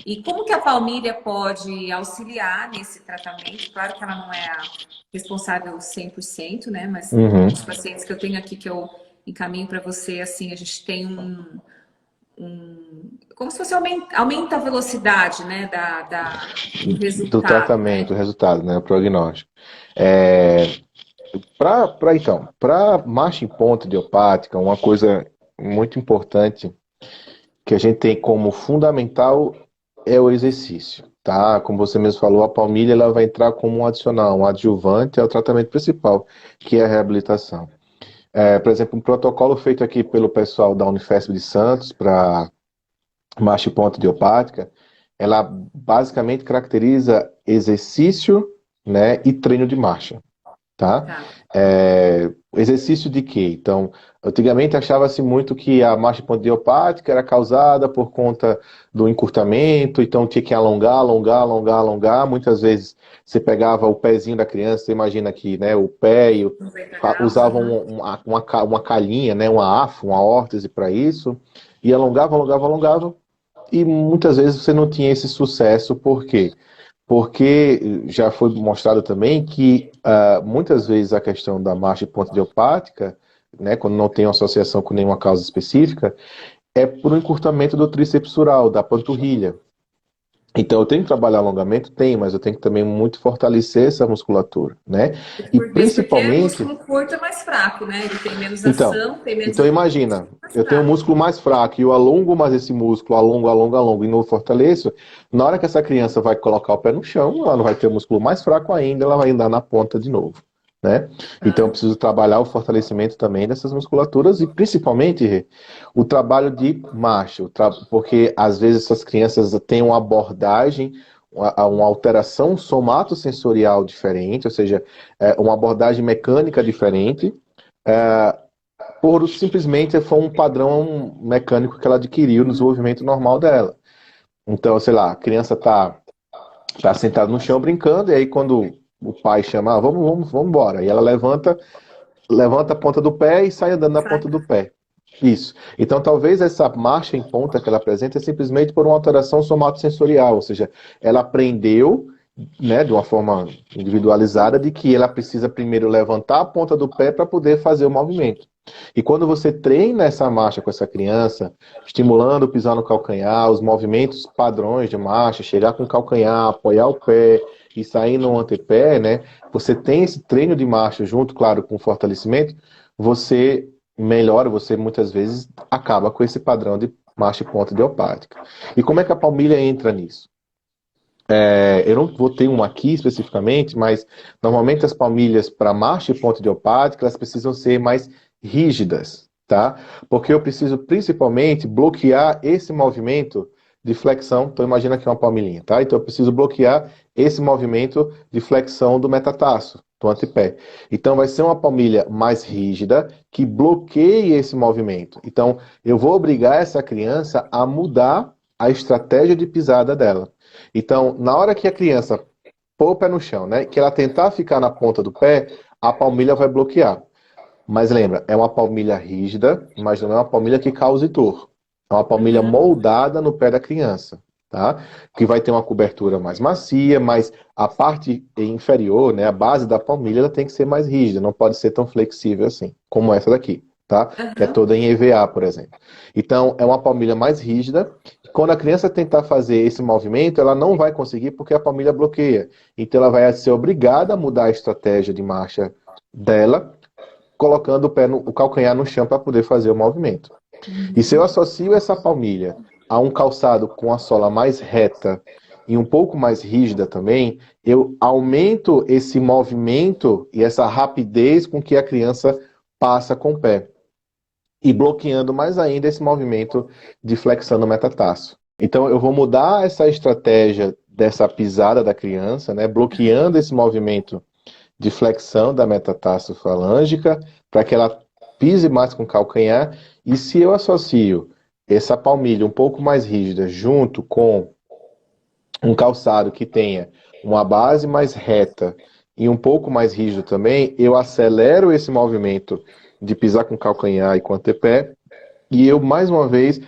E como que a Palmilha pode auxiliar nesse tratamento? Claro que ela não é a responsável 100%, né? Mas Uhum. os pacientes que eu tenho aqui que eu encaminho para você, assim, a gente tem como se fosse aumenta a velocidade, né, do Do resultado, tratamento, né? o resultado, né? O prognóstico. Para marcha em ponta idiopática, uma coisa muito importante que a gente tem como fundamental é o exercício, tá? Como você mesmo falou, a palmilha ela vai entrar como um adicional, um adjuvante ao tratamento principal, que é a reabilitação. Por exemplo, um protocolo feito aqui pelo pessoal da Unifesp de Santos para marcha em ponta idiopática, ela basicamente caracteriza exercício, né, e treino de marcha. Tá? Tá. Exercício de quê? Então, antigamente achava-se muito que a marcha idiopática era causada por conta do encurtamento, então tinha que alongar, alongar, alongar, alongar. Muitas vezes você pegava o pezinho da criança, você imagina que, né, o pé e 90 graus, usavam uhum. uma calhinha, né, uma afo, uma órtese para isso, e alongava, alongava, alongava, e muitas vezes você não tinha esse sucesso, por quê? Porque já foi mostrado também que muitas vezes a questão da marcha pontidiopática, né, quando não tem uma associação com nenhuma causa específica, é por um encurtamento do tríceps sural, da panturrilha. Então eu tenho que trabalhar alongamento? Tenho, mas eu tenho que também muito fortalecer essa musculatura, né? E Por vezes porque principalmente, músculo curto é mais fraco, né? Ele tem menos então, ação, tem menos então movimento, imagina, mais eu tenho um fraco. músculo mais fraco e eu alongo mais esse músculo, alongo, alongo, alongo e não fortaleço. Na hora que essa criança vai colocar o pé no chão, ela não vai ter o músculo mais fraco ainda, ela vai andar na ponta de novo, né? Então eu Tá. preciso trabalhar o fortalecimento também dessas musculaturas e principalmente Rê, o trabalho de marcha, porque às vezes essas crianças têm uma abordagem, uma alteração somatosensorial diferente, ou seja, uma abordagem mecânica diferente. É, por simplesmente foi um padrão mecânico que ela adquiriu no desenvolvimento normal dela. Então, sei lá, a criança tá sentada no chão brincando, e aí quando o pai chama, vamos embora. E ela levanta a ponta do pé e sai andando na Sai. ponta do pé. Isso. Então, talvez essa marcha em ponta que ela apresenta é simplesmente por uma alteração somatosensorial, ou seja, ela aprendeu, né, de uma forma individualizada, de que ela precisa primeiro levantar a ponta do pé para poder fazer o movimento. E quando você treina essa marcha com essa criança, estimulando o pisar no calcanhar, os movimentos padrões de marcha, chegar com o calcanhar, apoiar o pé e sair no antepé, né? Você tem esse treino de marcha junto, claro, com o fortalecimento, você melhora, você muitas vezes acaba com esse padrão de marcha e ponta idiopática. E como é que a palmilha entra nisso? Eu não vou ter um aqui especificamente, mas normalmente as palmilhas para marcha e ponta idiopática, elas precisam ser mais rígidas, tá? Porque eu preciso principalmente bloquear esse movimento de flexão. Então imagina aqui uma palmilhinha, tá? Então eu preciso bloquear esse movimento de flexão do metatarso, do antepé. Então vai ser uma palmilha mais rígida que bloqueie esse movimento. Então eu vou obrigar essa criança a mudar a estratégia de pisada dela. Então, na hora que a criança pôr o pé no chão, né, que ela tentar ficar na ponta do pé, a palmilha vai bloquear. Mas lembra, é uma palmilha rígida, mas não é uma palmilha que cause dor. É uma palmilha Uhum. moldada no pé da criança, tá? Que vai ter uma cobertura mais macia, mas a parte inferior, né, a base da palmilha, ela tem que ser mais rígida, não pode ser tão flexível assim, como essa daqui, tá? Que é Uhum. toda em EVA, por exemplo. Então, é uma palmilha mais rígida. Quando a criança tentar fazer esse movimento, ela não vai conseguir porque a palmilha bloqueia. Então, ela vai ser obrigada a mudar a estratégia de marcha dela, colocando o calcanhar no chão para poder fazer o movimento. E se eu Uhum. associo essa palmilha a um calçado com a sola mais reta e um pouco mais rígida também, eu aumento esse movimento e essa rapidez com que a criança passa com o pé. e bloqueando mais ainda esse movimento de flexão no metatarso. Então, eu vou mudar essa estratégia dessa pisada da criança, né, bloqueando esse movimento de flexão da metatarso-falângica para que ela pise mais com o calcanhar. E se eu associo essa palmilha um pouco mais rígida junto com um calçado que tenha uma base mais reta e um pouco mais rígido também, eu acelero esse movimento de pisar com o calcanhar e com o antepé, e eu, mais uma vez,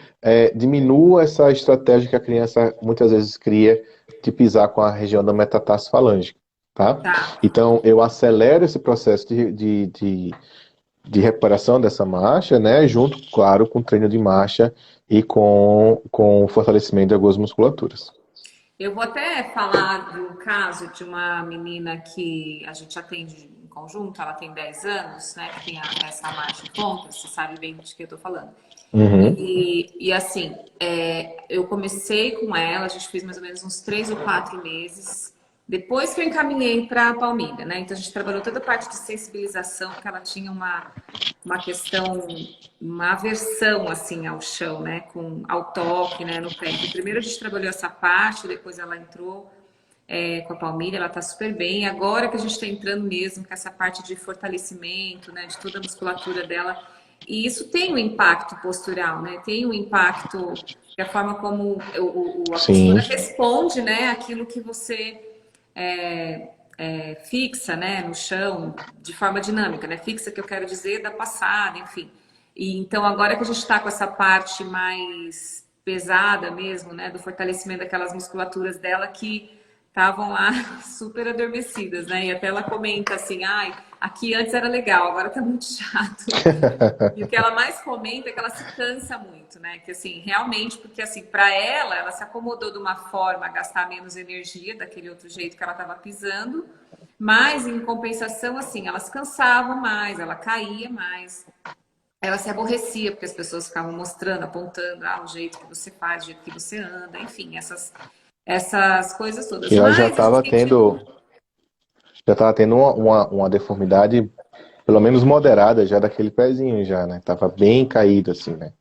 diminuo essa estratégia que a criança muitas vezes cria de pisar com a região da metatarso falângica, tá? Tá. Então, eu acelero esse processo de recuperação dessa marcha, né? Junto, claro, com o treino de marcha e com o fortalecimento de algumas musculaturas. Eu vou até falar do caso de uma menina que a gente atende em conjunto, ela tem 10 anos, né? Que tem essa marcha em ponta, você sabe bem de que eu tô falando. Uhum. E assim, eu comecei com ela, a gente fez mais ou menos uns 3 ou 4 meses. Depois que eu encaminhei para a Palmilha, né? Então a gente trabalhou toda a parte de sensibilização, porque ela tinha uma questão, uma aversão assim ao chão, né? Ao toque, né? No pé. Então, primeiro a gente trabalhou essa parte, depois ela entrou com a Palmilha, ela tá super bem. Agora que a gente está entrando mesmo com essa parte de fortalecimento, né? De toda a musculatura dela. E isso tem um impacto postural, né? Tem um impacto que a forma como a postura Sim. responde, né? Aquilo que você fixa, né, no chão, de forma dinâmica, né? Fixa, que eu quero dizer, da passada, enfim. E então, agora que a gente está com essa parte mais pesada mesmo, né, do fortalecimento daquelas musculaturas dela que estavam lá super adormecidas, né? E até ela comenta assim, ai, aqui antes era legal, agora tá muito chato. E o que ela mais comenta é que ela se cansa muito, né? Que assim, realmente, porque assim, para ela se acomodou de uma forma a gastar menos energia daquele outro jeito que ela estava pisando, mas em compensação, assim, ela se cansava mais, ela caía mais, ela se aborrecia porque as pessoas ficavam mostrando, apontando, o jeito que você faz, o jeito que você anda, enfim, essas coisas todas. E ela Mas a gente já estava tendo uma deformidade, pelo menos moderada, já daquele pezinho já, né? Tava bem caído, assim, né?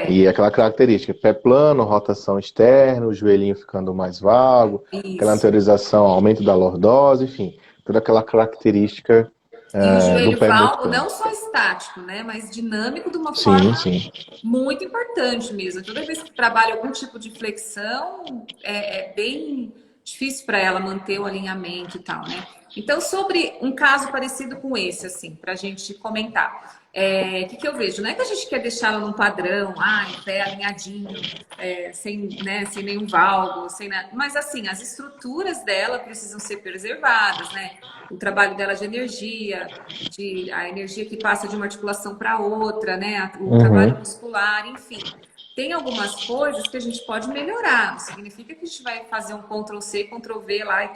E é aquela característica, pé plano, rotação externa, o joelhinho ficando mais vago, aquela isso. anteriorização, aumento da lordose, enfim, toda aquela característica E o do joelho pé muito valgo plano. não só estático, né, mas dinâmico de uma Sim, forma sim. muito importante mesmo. Toda vez que trabalha algum tipo de flexão, é bem difícil para ela manter o alinhamento e tal, né? Então, sobre um caso parecido com esse, assim, para a gente comentar. Que eu vejo? Não é que a gente quer deixá-la num padrão, o pé alinhadinho, sem nenhum valgo, sem nada. Mas, assim, as estruturas dela precisam ser preservadas, né? O trabalho dela de energia, a energia que passa de uma articulação para outra, né? O trabalho Uhum. muscular, enfim. Tem algumas coisas que a gente pode melhorar. Não significa que a gente vai fazer um Ctrl+C, Ctrl+V lá e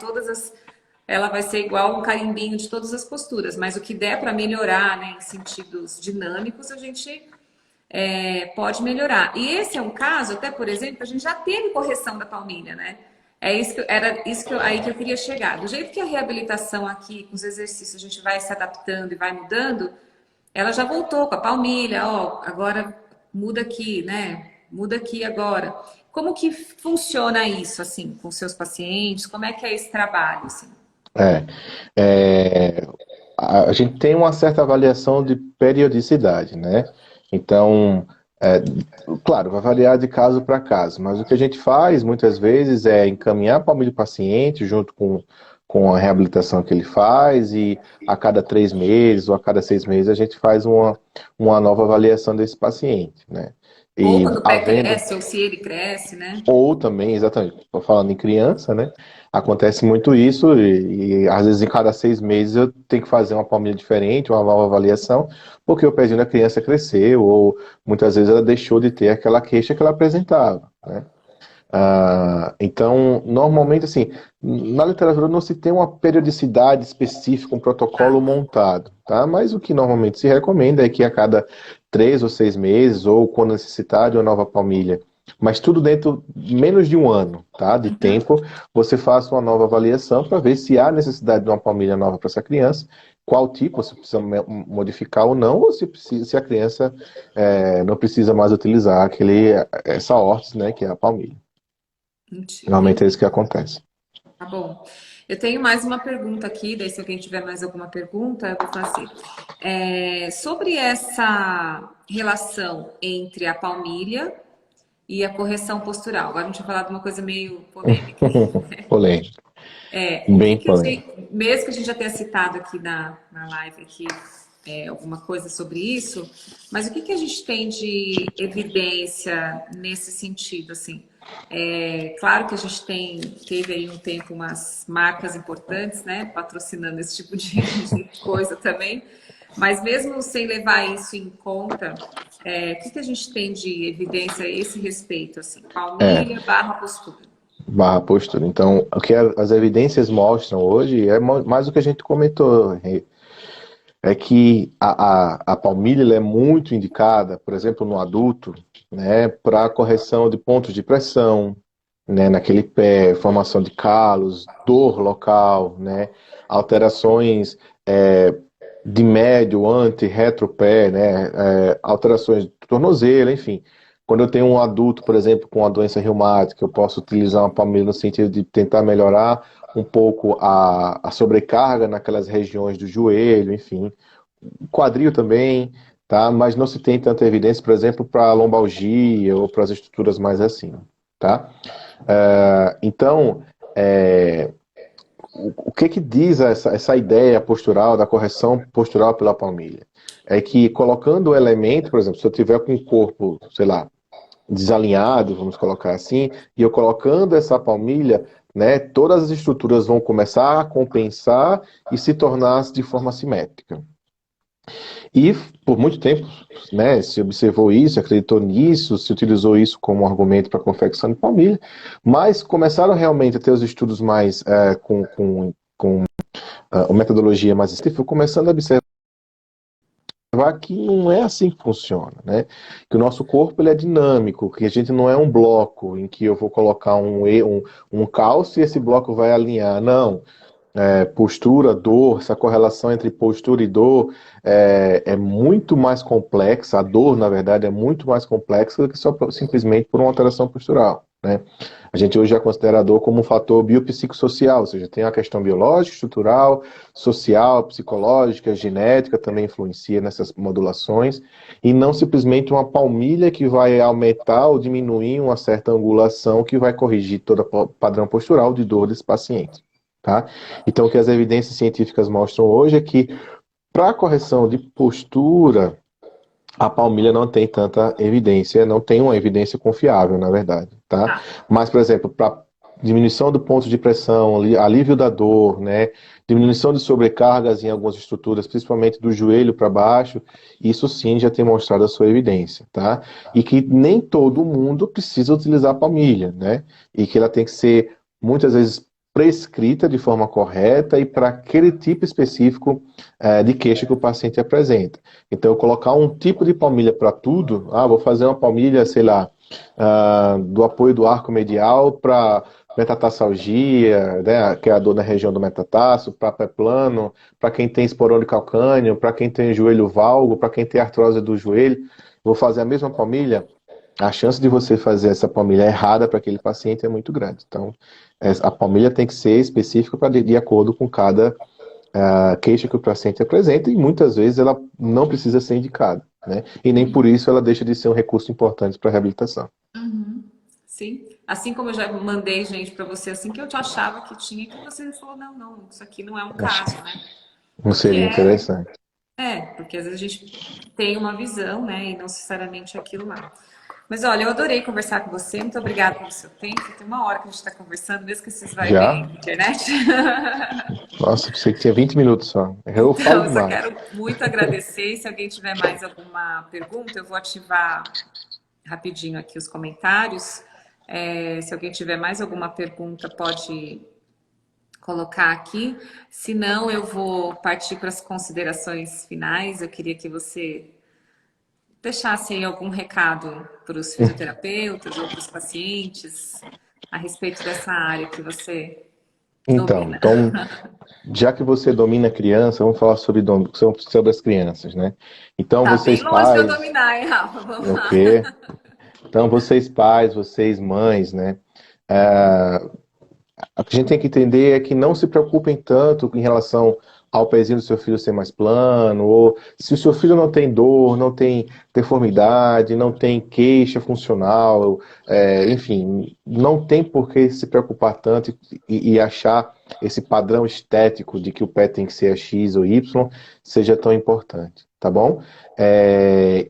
ela vai ser igual um carimbinho de todas as posturas. Mas o que der para melhorar, né, em sentidos dinâmicos, a gente pode melhorar. E esse é um caso, até por exemplo, a gente já teve correção da palmilha, né? Era isso aí que eu queria chegar. Do jeito que a reabilitação aqui, com os exercícios, a gente vai se adaptando e vai mudando, ela já voltou com a palmilha, ó, agora muda aqui, né? Muda aqui agora. Como que funciona isso, assim, com seus pacientes? Como é que é esse trabalho, assim? É, a gente tem uma certa avaliação de periodicidade, né? Então, é, claro, vai variar de caso para caso, mas o que a gente faz muitas vezes é encaminhar para o paciente junto com a reabilitação que ele faz, e a cada 3 meses ou a cada 6 meses a gente faz uma nova avaliação desse paciente, né? Ou E quando o pé havendo cresce, ou se ele cresce, né? ou também, exatamente, estou falando em criança, né? Acontece muito isso, e às vezes em cada 6 meses eu tenho que fazer uma palmilha diferente, uma nova avaliação, porque o pezinho da criança cresceu, ou muitas vezes ela deixou de ter aquela queixa que ela apresentava, né? Então, normalmente, assim, na literatura não se tem uma periodicidade específica, um protocolo Tá. montado, tá? Mas o que normalmente se recomenda é que a cada 3 ou 6 meses, ou quando necessitar de uma nova palmilha mas tudo dentro de menos de um ano, tá? De tempo, você faça uma nova avaliação para ver se há necessidade de uma palmilha nova para essa criança, qual tipo, se precisa modificar ou não, ou se a criança não precisa mais utilizar essa órtese, né, que é a palmilha. Normalmente é Entendi. isso que acontece. Tá bom. Eu tenho mais uma pergunta aqui, daí se alguém tiver mais alguma pergunta, eu vou fazer. Sobre essa relação entre a palmilha e a correção postural. Agora a gente vai falar de uma coisa meio polêmica. Polêmico, O que bem que a polêmico. gente, mesmo que a gente já tenha citado aqui na live aqui, alguma coisa sobre isso, mas o que que a gente tem de evidência nesse sentido, assim? Claro que a gente teve aí um tempo umas marcas importantes, né, patrocinando esse tipo de coisa também, mas mesmo sem levar isso em conta, o que que a gente tem de evidência a esse respeito, assim, É, palmilha barra postura? barra postura. Então, o que as evidências mostram hoje é mais o que a gente comentou, é que a palmilha ela é muito indicada, por exemplo, no adulto, né, para correção de pontos de pressão, né, naquele pé, formação de calos, dor local, né, alterações de médio, ante, retropé, né, alterações do tornozelo, enfim. Quando eu tenho um adulto, por exemplo, com uma doença reumática, eu posso utilizar uma palmilha no sentido de tentar melhorar um pouco a sobrecarga naquelas regiões do joelho, enfim. Quadril também, tá? Mas não se tem tanta evidência, por exemplo, para lombalgia ou para as estruturas mais acima, tá? Então, o que que diz essa ideia postural, da correção postural pela palmilha? É que colocando o elemento, por exemplo, se eu tiver com o corpo, sei lá, desalinhado, vamos colocar assim, e eu colocando essa palmilha, né, todas as estruturas vão começar a compensar e se tornar de forma simétrica. E por muito tempo, né, se observou isso, acreditou nisso, se utilizou isso como argumento para a confecção de palmilha, mas começaram realmente a ter os estudos mais com uma metodologia mais específica, começando a observar que não é assim que funciona, né? Que o nosso corpo ele é dinâmico, que a gente não é um bloco em que eu vou colocar um cálcio e esse bloco vai alinhar. Não. Postura, dor, essa correlação entre postura e dor é muito mais complexa. A dor, na verdade, é muito mais complexa do que só simplesmente por uma alteração postural, né? A gente hoje já considera a dor como um fator biopsicossocial, ou seja, tem a questão biológica, estrutural, social, psicológica, genética também influencia nessas modulações, e não simplesmente uma palmilha que vai aumentar ou diminuir uma certa angulação que vai corrigir todo o padrão postural de dor desse paciente. Tá? Então, o que as evidências científicas mostram hoje é que, para a correção de postura, a palmilha não tem tanta evidência, não tem uma evidência confiável, na verdade. Tá? Tá. Mas, por exemplo, para diminuição do ponto de pressão, alívio da dor, né? Diminuição de sobrecargas em algumas estruturas, principalmente do joelho para baixo, isso sim já tem mostrado a sua evidência, tá? E que nem todo mundo precisa utilizar a palmilha, né? E que ela tem que ser, muitas vezes, prescrita de forma correta e para aquele tipo específico de queixa que o paciente apresenta. Então, eu colocar um tipo de palmilha para tudo, vou fazer uma palmilha, sei lá, do apoio do arco medial para metatarsalgia, né, que é a dor na região do metatarso, para pé plano, para quem tem esporão de calcâneo, para quem tem joelho valgo, para quem tem artrose do joelho, vou fazer a mesma palmilha, a chance de você fazer essa palmilha errada para aquele paciente é muito grande. Então, a palmilha tem que ser específica para de acordo com cada queixa que o paciente apresenta e muitas vezes ela não precisa ser indicada, né? E nem por isso ela deixa de ser um recurso importante para a reabilitação. Uhum. Sim. Assim como eu já mandei gente para você assim que eu te achava que tinha, que você falou, não, não, isso aqui não é um Acho caso, né? que não Porque seria interessante. porque às vezes a gente tem uma visão, né, e não necessariamente aquilo lá. Mas olha, eu adorei conversar com você, muito obrigada pelo seu tempo. Tem uma hora que a gente está conversando, mesmo que vocês vai ver aí Já? na internet. Nossa, pensei que tinha 20 minutos só. Eu falo Então, eu só demais. quero muito agradecer. E se alguém tiver mais alguma pergunta, eu vou ativar rapidinho aqui os comentários. Se alguém tiver mais alguma pergunta, pode colocar aqui. Se não, eu vou partir para as considerações finais. Eu queria que você deixasse aí algum recado para os fisioterapeutas ou para os pacientes a respeito dessa área que você Então, domina. então, já que você domina a criança, vamos falar sobre as crianças, né? Então, Tá bem vocês longe de eu pais, dominar, hein, Rafa? Vamos o lá. quê? Então, vocês pais, vocês mães, né? O que a gente tem que entender é que não se preocupem tanto em relação ao pezinho do seu filho ser mais plano, ou se o seu filho não tem dor, não tem deformidade, não tem queixa funcional, enfim, não tem por que se preocupar tanto e achar esse padrão estético de que o pé tem que ser X ou Y seja tão importante, tá bom?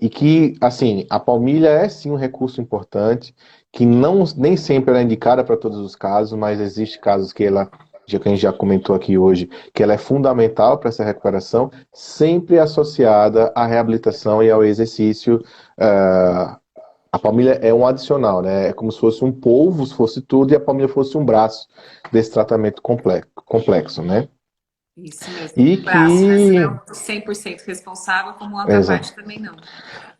E que, assim, a palmilha é sim um recurso importante, que não, nem sempre ela é indicada para todos os casos, mas existe casos que ela, já que a gente já comentou aqui hoje, que ela é fundamental para essa recuperação, sempre associada à reabilitação e ao exercício. A palmilha é um adicional, né? É como se fosse um polvo, se fosse tudo, e a palmilha fosse um braço desse tratamento complexo, né? Isso mesmo, E um braço, né? Você não é que, o 100% responsável, como a outra exato. parte também não.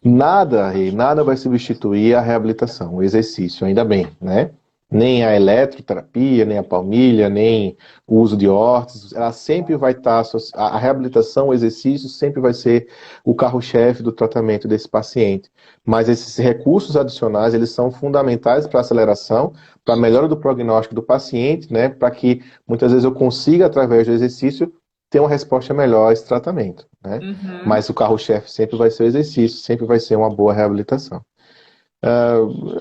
Nada, Rei, nada vai substituir a reabilitação, o exercício, ainda bem, né? Nem a eletroterapia, nem a palmilha, nem o uso de órteses, ela sempre vai estar, a reabilitação, o exercício sempre vai ser o carro-chefe do tratamento desse paciente. Mas esses recursos adicionais, eles são fundamentais para a aceleração, para a melhora do prognóstico do paciente, né? Para que muitas vezes eu consiga, através do exercício, ter uma resposta melhor a esse tratamento, né? Uhum. Mas o carro-chefe sempre vai ser o exercício, sempre vai ser uma boa reabilitação.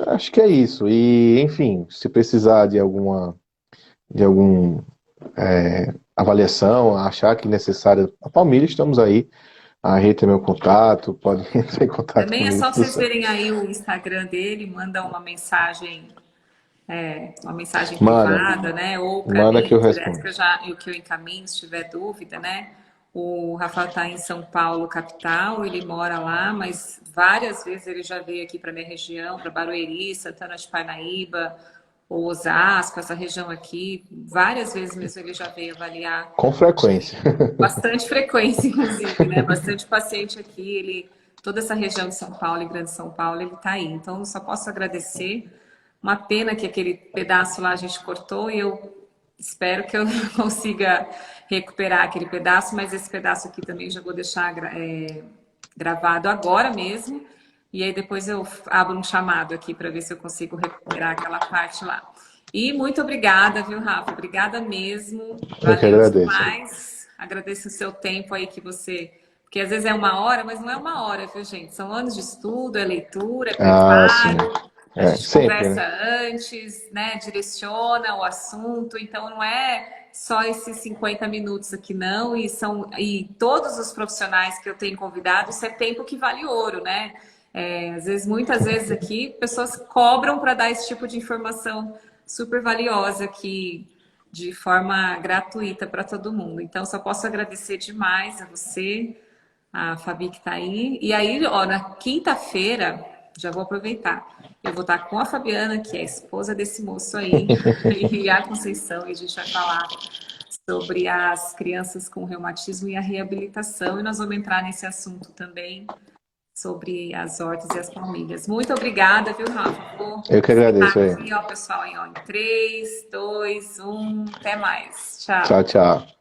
Acho que é isso. E, enfim, se precisar de algum avaliação, achar que é necessário a palmilha, estamos aí. A Rita é meu contato, pode entrar em contato Também é comigo, só tudo vocês certo. verem aí o Instagram dele, manda uma mensagem Manda, privada, né? Ou para manda que mim, eu direto, respondo. que eu encaminho se tiver dúvida, né? O Rafael está em São Paulo, capital, ele mora lá, mas várias vezes ele já veio aqui para minha região, para Barueri, Santana de Parnaíba, ou Osasco, essa região aqui. Várias vezes mesmo ele já veio avaliar, Com frequência. bastante frequência, inclusive, né? Bastante paciente aqui, toda essa região de São Paulo e Grande São Paulo, ele está aí. Então, eu só posso agradecer. Uma pena que aquele pedaço lá a gente cortou e eu espero que eu consiga recuperar aquele pedaço, mas esse pedaço aqui também já vou deixar gravado agora mesmo. E aí depois eu abro um chamado aqui para ver se eu consigo recuperar aquela parte lá. E muito obrigada, viu, Rafa? Obrigada mesmo. Eu que Valeu agradeço. demais. Agradeço o seu tempo aí que você. Porque às vezes é uma hora, mas não é uma hora, viu, gente? São anos de estudo, é leitura, é Ah, sim. preparo. A gente Sempre, conversa né? antes, né? Direciona o assunto, então não é só esses 50 minutos aqui, não. E todos os profissionais que eu tenho convidado, isso é tempo que vale ouro, né? Muitas vezes aqui, pessoas cobram para dar esse tipo de informação super valiosa aqui, de forma gratuita para todo mundo. Então, só posso agradecer demais a você, a Fabi que está aí. E aí, ó, na quinta-feira, já vou aproveitar. Eu vou estar com a Fabiana, que é a esposa desse moço aí, e a Conceição, e a gente vai falar sobre as crianças com reumatismo e a reabilitação. E nós vamos entrar nesse assunto também sobre as hortas e as palmilhas. Muito obrigada, viu, Rafa? Vou Eu que encerrar agradeço aí. aqui, ó, pessoal, ó, em 3, 2, 1, até mais. Tchau, Tchau. tchau.